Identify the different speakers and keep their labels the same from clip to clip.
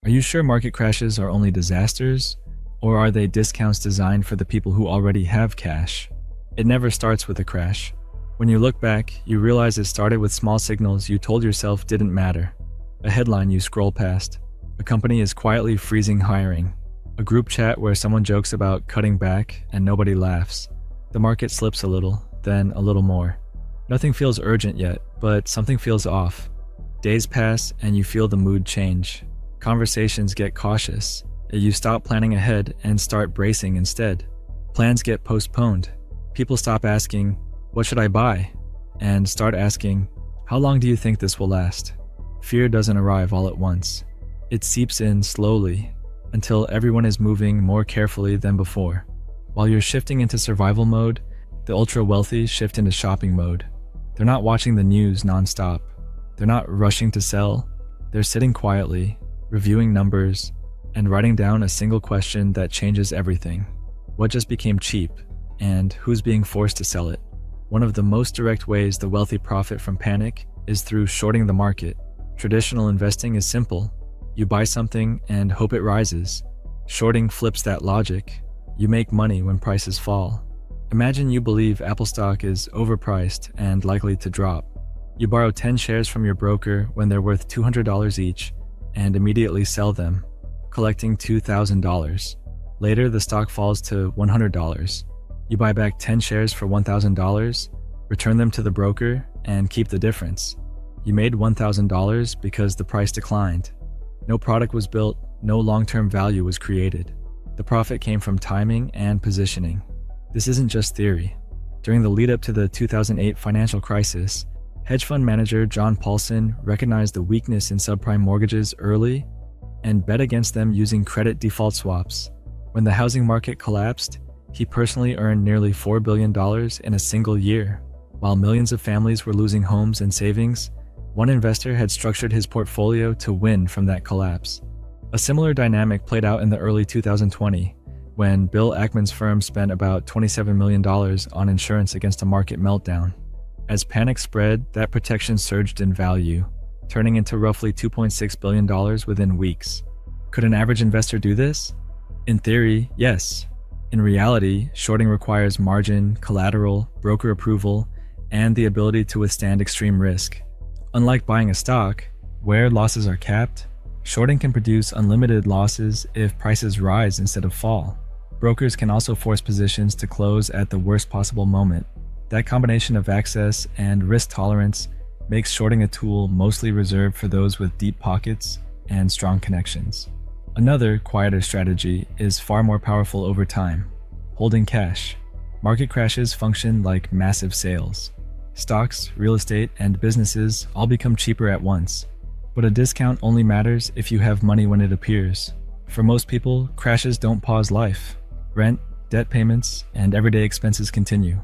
Speaker 1: Are you sure market crashes are only disasters? Or are they discounts designed for the people who already have cash? It never starts with a crash. When you look back, you realize it started with small signals you told yourself didn't matter. A headline you scroll past. A company is quietly freezing hiring. A group chat where someone jokes about cutting back and nobody laughs. The market slips a little, then a little more. Nothing feels urgent yet, but something feels off. Days pass and you feel the mood change. Conversations get cautious. You stop planning ahead and start bracing instead. Plans get postponed. People stop asking, "What should I buy?" and start asking, "How long do you think this will last?" Fear doesn't arrive all at once. It seeps in slowly until everyone is moving more carefully than before. While you're shifting into survival mode, the ultra-wealthy shift into shopping mode. They're not watching the news nonstop. They're not rushing to sell. They're sitting quietly, reviewing numbers, and writing down a single question that changes everything. What just became cheap, and who's being forced to sell it? One of the most direct ways the wealthy profit from panic is through shorting the market. Traditional investing is simple. You buy something and hope it rises. Shorting flips that logic. You make money when prices fall. Imagine you believe Apple stock is overpriced and likely to drop. You borrow 10 shares from your broker when they're worth $200 each and immediately sell them, collecting $2,000. Later, the stock falls to $100. You buy back 10 shares for $1,000, return them to the broker, and keep the difference. You made $1,000 because the price declined. No product was built, no long-term value was created. The profit came from timing and positioning. This isn't just theory. During the lead-up to the 2008 financial crisis, hedge fund manager John Paulson recognized the weakness in subprime mortgages early and bet against them using credit default swaps. When the housing market collapsed, he personally earned nearly $4 billion in a single year. While millions of families were losing homes and savings, one investor had structured his portfolio to win from that collapse. A similar dynamic played out in the early 2020, when Bill Ackman's firm spent about $27 million on insurance against a market meltdown. As panic spread, that protection surged in value, turning into roughly $2.6 billion within weeks. Could an average investor do this? In theory, yes. In reality, shorting requires margin, collateral, broker approval, and the ability to withstand extreme risk. Unlike buying a stock, where losses are capped, shorting can produce unlimited losses if prices rise instead of fall. Brokers can also force positions to close at the worst possible moment. That combination of access and risk tolerance makes shorting a tool mostly reserved for those with deep pockets and strong connections. Another, quieter strategy is far more powerful over time: holding cash. Market crashes function like massive sales. Stocks, real estate, and businesses all become cheaper at once. But a discount only matters if you have money when it appears. For most people, crashes don't pause life. Rent, debt payments, and everyday expenses continue.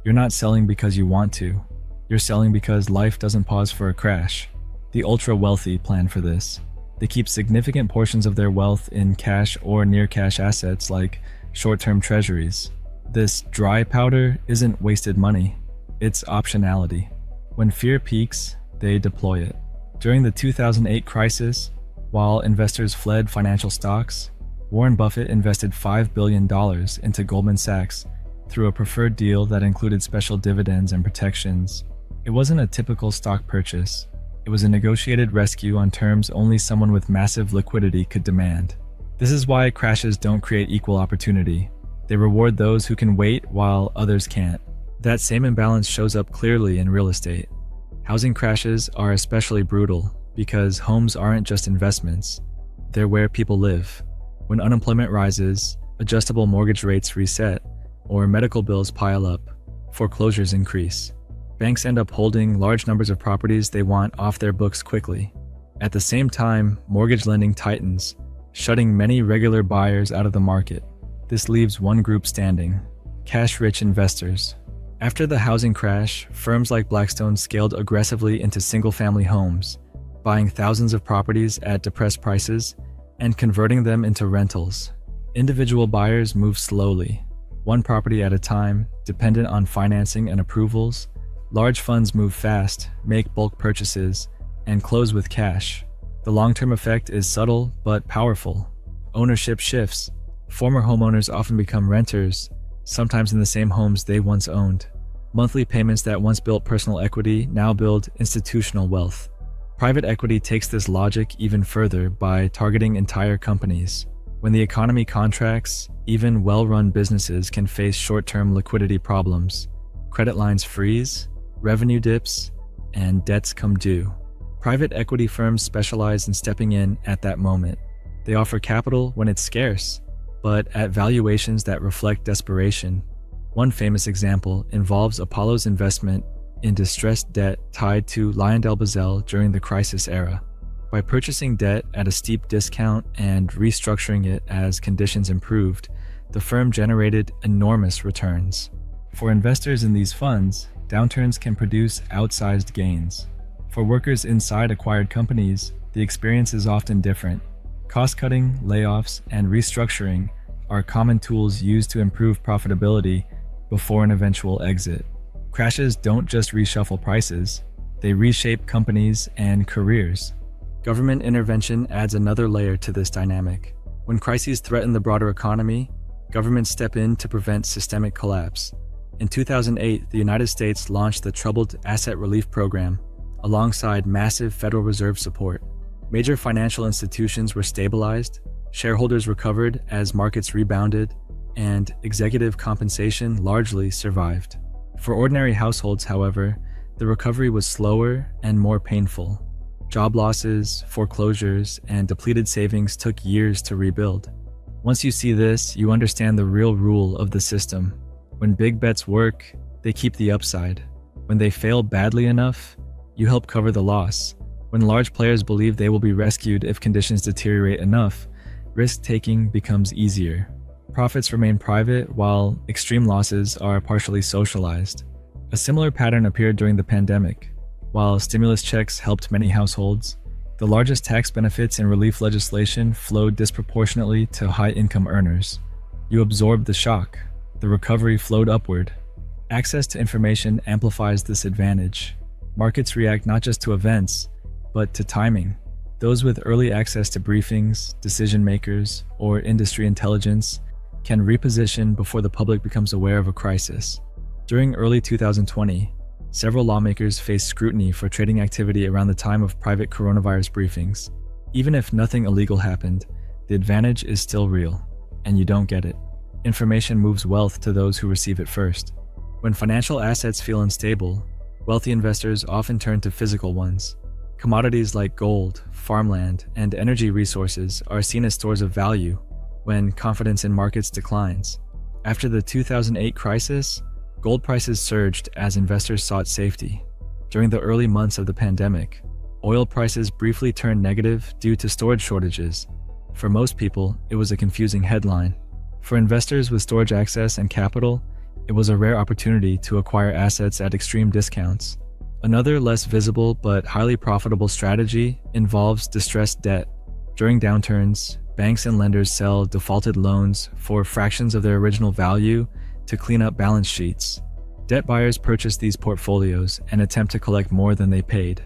Speaker 1: You're not selling because you want to. You're selling because life doesn't pause for a crash. The ultra-wealthy plan for this. They keep significant portions of their wealth in cash or near-cash assets like short-term treasuries. This dry powder isn't wasted money. It's optionality. When fear peaks, they deploy it. During the 2008 crisis, while investors fled financial stocks, Warren Buffett invested $5 billion into Goldman Sachs through a preferred deal that included special dividends and protections. It wasn't a typical stock purchase. It was a negotiated rescue on terms only someone with massive liquidity could demand. This is why crashes don't create equal opportunity. They reward those who can wait while others can't. That same imbalance shows up clearly in real estate. Housing crashes are especially brutal because homes aren't just investments. They're where people live. When unemployment rises, adjustable mortgage rates reset, or medical bills pile up, foreclosures increase. Banks end up holding large numbers of properties they want off their books quickly. At the same time, mortgage lending tightens, shutting many regular buyers out of the market. This leaves one group standing: cash-rich investors. After the housing crash, firms like Blackstone scaled aggressively into single-family homes, buying thousands of properties at depressed prices and converting them into rentals. Individual buyers move slowly, one property at a time, dependent on financing and approvals. Large funds move fast, make bulk purchases, and close with cash. The long-term effect is subtle but powerful. Ownership shifts. Former homeowners often become renters, sometimes in the same homes they once owned. Monthly payments that once built personal equity now build institutional wealth. Private equity takes this logic even further by targeting entire companies. When the economy contracts, even well-run businesses can face short-term liquidity problems. Credit lines freeze, revenue dips, and debts come due. Private equity firms specialize in stepping in at that moment. They offer capital when it's scarce, but at valuations that reflect desperation. One famous example involves Apollo's investment in distressed debt tied to LyondellBasell during the crisis era. By purchasing debt at a steep discount and restructuring it as conditions improved, the firm generated enormous returns. For investors in these funds, downturns can produce outsized gains. For workers inside acquired companies, the experience is often different. Cost-cutting, layoffs, and restructuring are common tools used to improve profitability before an eventual exit. Crashes don't just reshuffle prices, they reshape companies and careers. Government intervention adds another layer to this dynamic. When crises threaten the broader economy, governments step in to prevent systemic collapse. In 2008, the United States launched the Troubled Asset Relief Program, alongside massive Federal Reserve support. Major financial institutions were stabilized, shareholders recovered as markets rebounded, and executive compensation largely survived. For ordinary households, however, the recovery was slower and more painful. Job losses, foreclosures, and depleted savings took years to rebuild. Once you see this, you understand the real rule of the system. When big bets work, they keep the upside. When they fail badly enough, you help cover the loss. When large players believe they will be rescued if conditions deteriorate enough, risk-taking becomes easier. Profits remain private while extreme losses are partially socialized. A similar pattern appeared during the pandemic. While stimulus checks helped many households, the largest tax benefits and relief legislation flowed disproportionately to high-income earners. You absorbed the shock. The recovery flowed upward. Access to information amplifies this advantage. Markets react not just to events, but to timing. Those with early access to briefings, decision makers, or industry intelligence can reposition before the public becomes aware of a crisis. During early 2020, several lawmakers faced scrutiny for trading activity around the time of private coronavirus briefings. Even if nothing illegal happened, the advantage is still real, and you don't get it. Information moves wealth to those who receive it first. When financial assets feel unstable, wealthy investors often turn to physical ones. Commodities like gold, farmland, and energy resources are seen as stores of value when confidence in markets declines. After the 2008 crisis, gold prices surged as investors sought safety. During the early months of the pandemic, oil prices briefly turned negative due to storage shortages. For most people, it was a confusing headline. For investors with storage access and capital, it was a rare opportunity to acquire assets at extreme discounts. Another less visible but highly profitable strategy involves distressed debt. During downturns, banks and lenders sell defaulted loans for fractions of their original value to clean up balance sheets. Debt buyers purchase these portfolios and attempt to collect more than they paid.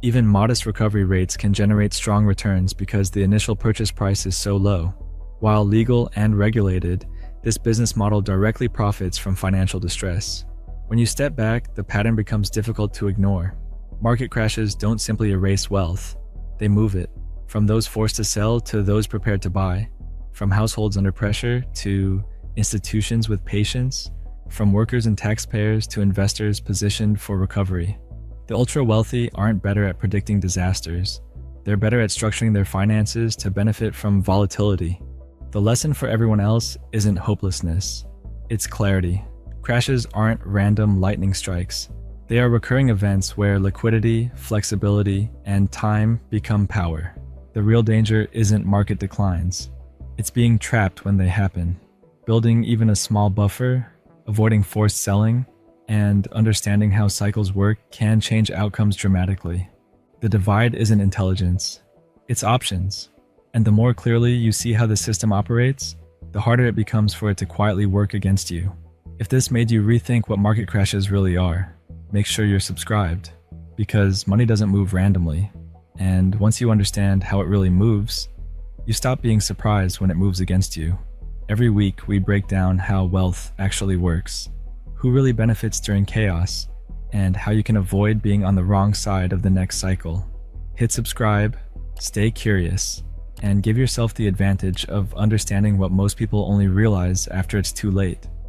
Speaker 1: Even modest recovery rates can generate strong returns because the initial purchase price is so low. While legal and regulated, this business model directly profits from financial distress. When you step back, the pattern becomes difficult to ignore. Market crashes don't simply erase wealth, they move it, from those forced to sell to those prepared to buy, from households under pressure to institutions with patience, from workers and taxpayers to investors positioned for recovery. The ultra-wealthy aren't better at predicting disasters. They're better at structuring their finances to benefit from volatility. The lesson for everyone else isn't hopelessness, it's clarity. Crashes aren't random lightning strikes. They are recurring events where liquidity, flexibility, and time become power. The real danger isn't market declines. It's being trapped when they happen. Building even a small buffer, avoiding forced selling, and understanding how cycles work can change outcomes dramatically. The divide isn't intelligence, it's options. And the more clearly you see how the system operates, the harder it becomes for it to quietly work against you. If this made you rethink what market crashes really are, make sure you're subscribed, because money doesn't move randomly, And once you understand how it really moves, you stop being surprised when it moves against you. Every week, we break down how wealth actually works, who really benefits during chaos, and how you can avoid being on the wrong side of the next cycle. Hit subscribe, stay curious, and give yourself the advantage of understanding what most people only realize after it's too late.